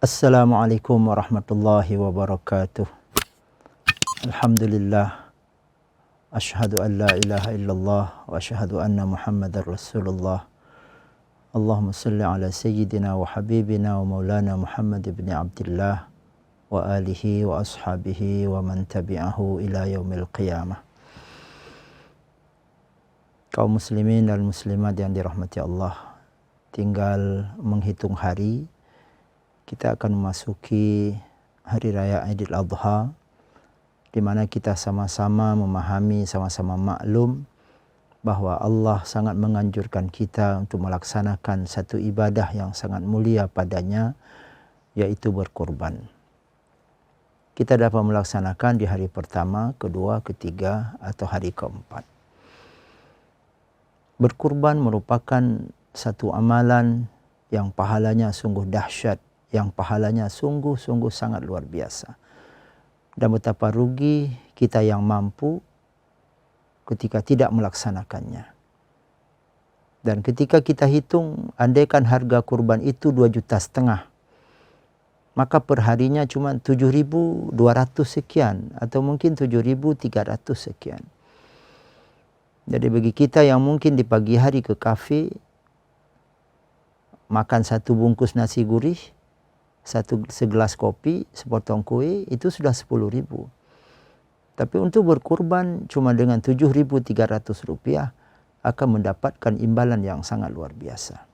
Assalamualaikum warahmatullahi wabarakatuh. Alhamdulillah. Asyhadu an la ilaha illallah wa asyhadu anna Muhammadar Rasulullah. Allahumma salli ala sayyidina wa habibina wa maulana Muhammad ibn Abdullah wa alihi wa ashabihi wa man tabi'ahu ila yaumil qiyamah. Kaum muslimin dan muslimat yang dirahmati Allah, tinggal menghitung hari, kita akan memasuki hari raya Idul Adha, di mana kita sama-sama memahami, sama-sama maklum bahwa Allah sangat menganjurkan kita untuk melaksanakan satu ibadah yang sangat mulia padanya, yaitu berkurban. Kita dapat melaksanakan di hari pertama, kedua, ketiga, atau hari keempat. Berkurban merupakan satu amalan yang pahalanya sungguh dahsyat, yang pahalanya sungguh-sungguh sangat luar biasa. Dan betapa rugi kita yang mampu ketika tidak melaksanakannya. Dan ketika kita hitung, andaikan harga kurban itu 2,5 juta, maka perharinya cuma 7.200 sekian atau mungkin 7.300 sekian. Jadi bagi kita yang mungkin di pagi hari ke kafe, makan satu bungkus nasi gurih, segelas kopi, sepotong kue, itu sudah 10.000. Tapi untuk berkurban cuma dengan 7.300 rupiah akan mendapatkan imbalan yang sangat luar biasa.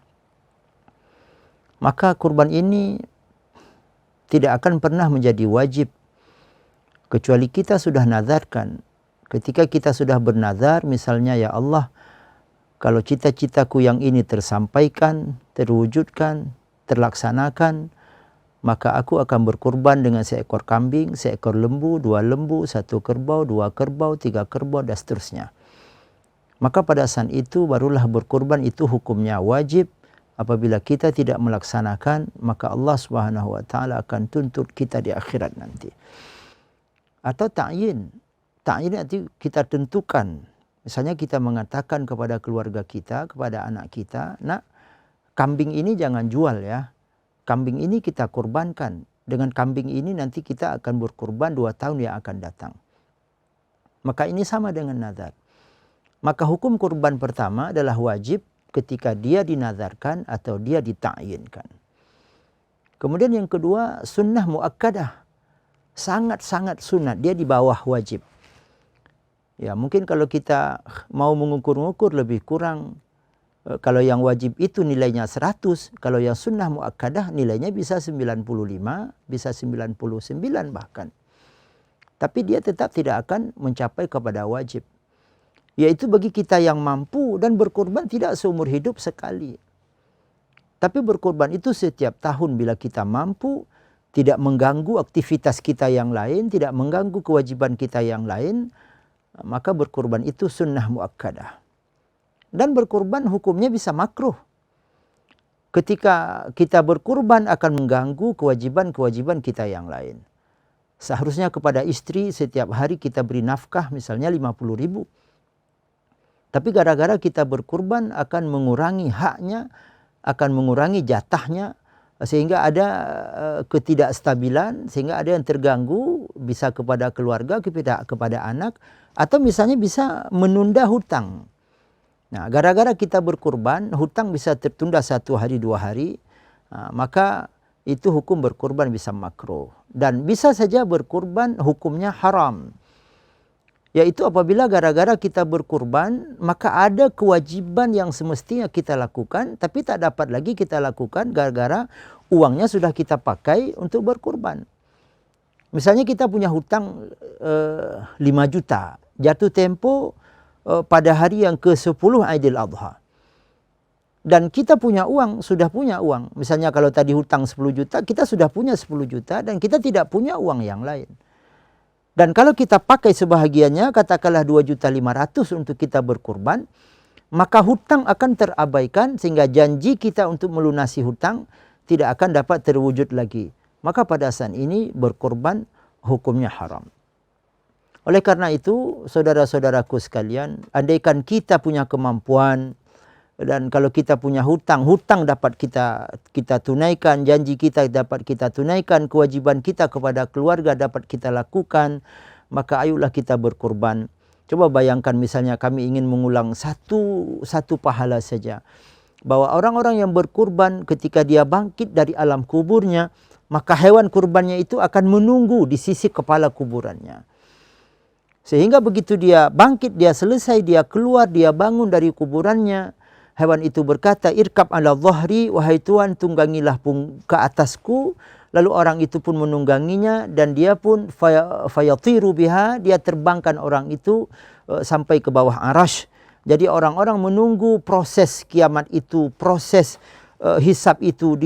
Maka kurban ini tidak akan pernah menjadi wajib kecuali kita sudah nazarkan. Ketika kita sudah bernazar, misalnya, ya Allah, kalau cita-citaku yang ini tersampaikan, terwujudkan, terlaksanakan, maka aku akan berkurban dengan seekor kambing, seekor lembu, 2 lembu, 1 kerbau, 2 kerbau, 3 kerbau, dan seterusnya. Maka pada saat itu barulah berkurban itu hukumnya wajib. Apabila kita tidak melaksanakan, maka Allah Subhanahu wa taala akan tuntut kita di akhirat nanti. Atau ta'yin. Ta'yin nanti kita tentukan. Misalnya kita mengatakan kepada keluarga kita, kepada anak kita, nak, kambing ini jangan jual ya. Kambing ini kita kurbankan. Dengan kambing ini nanti kita akan berkurban 2 tahun yang akan datang. Maka ini sama dengan nazar. Maka hukum kurban pertama adalah wajib ketika dia dinazarkan atau dia dita'yinkan. Kemudian yang kedua, sunnah muakkadah. Sangat-sangat sunat, dia di bawah wajib. Ya, mungkin kalau kita mau mengukur-ngukur lebih kurang, kalau yang wajib itu nilainya 100, kalau yang sunnah muakkadah nilainya bisa 95, bisa 99 bahkan. Tapi dia tetap tidak akan mencapai kepada wajib. Yaitu bagi kita yang mampu, dan berkorban tidak seumur hidup sekali. Tapi berkorban itu setiap tahun bila kita mampu, tidak mengganggu aktivitas kita yang lain, tidak mengganggu kewajiban kita yang lain, maka berkorban itu sunnah muakkadah. Dan berkurban hukumnya bisa makruh. Ketika kita berkurban akan mengganggu kewajiban-kewajiban kita yang lain. Seharusnya kepada istri setiap hari kita beri nafkah misalnya 50.000. Tapi gara-gara kita berkurban akan mengurangi haknya, akan mengurangi jatahnya, sehingga ada ketidakstabilan, sehingga ada yang terganggu, bisa kepada keluarga, kepada anak, atau misalnya bisa menunda hutang. Nah, gara-gara kita berkurban, hutang bisa tertunda 1 hari, 2 hari, maka itu hukum berkurban bisa makruh. Dan bisa saja berkurban hukumnya haram. Yaitu apabila gara-gara kita berkurban, maka ada kewajiban yang semestinya kita lakukan, tapi tak dapat lagi kita lakukan gara-gara uangnya sudah kita pakai untuk berkurban. Misalnya kita punya hutang 5 juta, jatuh tempo pada hari yang ke-10 Idul Adha. Dan kita punya uang, sudah punya uang. Misalnya kalau tadi hutang 10 juta, kita sudah punya 10 juta dan kita tidak punya uang yang lain. Dan kalau kita pakai sebahagiannya, katakanlah 2.500.000 untuk kita berkurban, maka hutang akan terabaikan sehingga janji kita untuk melunasi hutang tidak akan dapat terwujud lagi. Maka pada saat ini berkurban hukumnya haram. Oleh karena itu, saudara-saudaraku sekalian, andaikan kita punya kemampuan, Dan kalau kita punya hutang, hutang dapat kita tunaikan, janji kita dapat kita tunaikan, kewajiban kita kepada keluarga dapat kita lakukan, maka ayolah kita berkorban. Coba bayangkan misalnya kami ingin mengulang satu pahala saja. Bahwa orang-orang yang berkurban ketika dia bangkit dari alam kuburnya, maka hewan kurbannya itu akan menunggu di sisi kepala kuburannya. Sehingga begitu dia bangkit, dia selesai, dia keluar, dia bangun dari kuburannya, hewan itu berkata, irkab ala dhahri, wahai Tuhan tunggangilah ke atasku. Lalu orang itu pun menungganginya dan dia pun fayatiru biha, dia terbangkan orang itu sampai ke bawah arash. Jadi orang-orang menunggu proses kiamat itu, proses hisab itu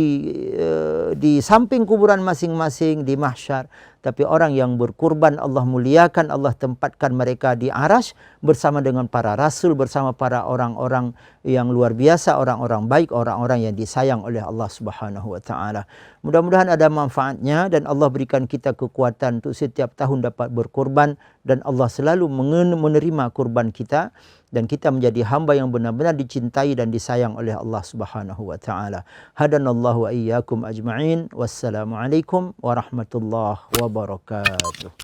di samping kuburan masing-masing di mahsyar. Tapi orang yang berkurban Allah muliakan, Allah tempatkan mereka di arash bersama dengan para rasul, bersama para orang-orang yang luar biasa, orang-orang baik, orang-orang yang disayang oleh Allah Subhanahu wa taala. Mudah-mudahan ada manfaatnya dan Allah berikan kita kekuatan untuk setiap tahun dapat berkurban dan Allah selalu menerima kurban kita dan kita menjadi hamba yang benar-benar dicintai dan disayang oleh Allah Subhanahu wa taala. Hadanallahu wa iyyakum ajma'in. Wassalamualaikum warahmatullahi wabarakatuh.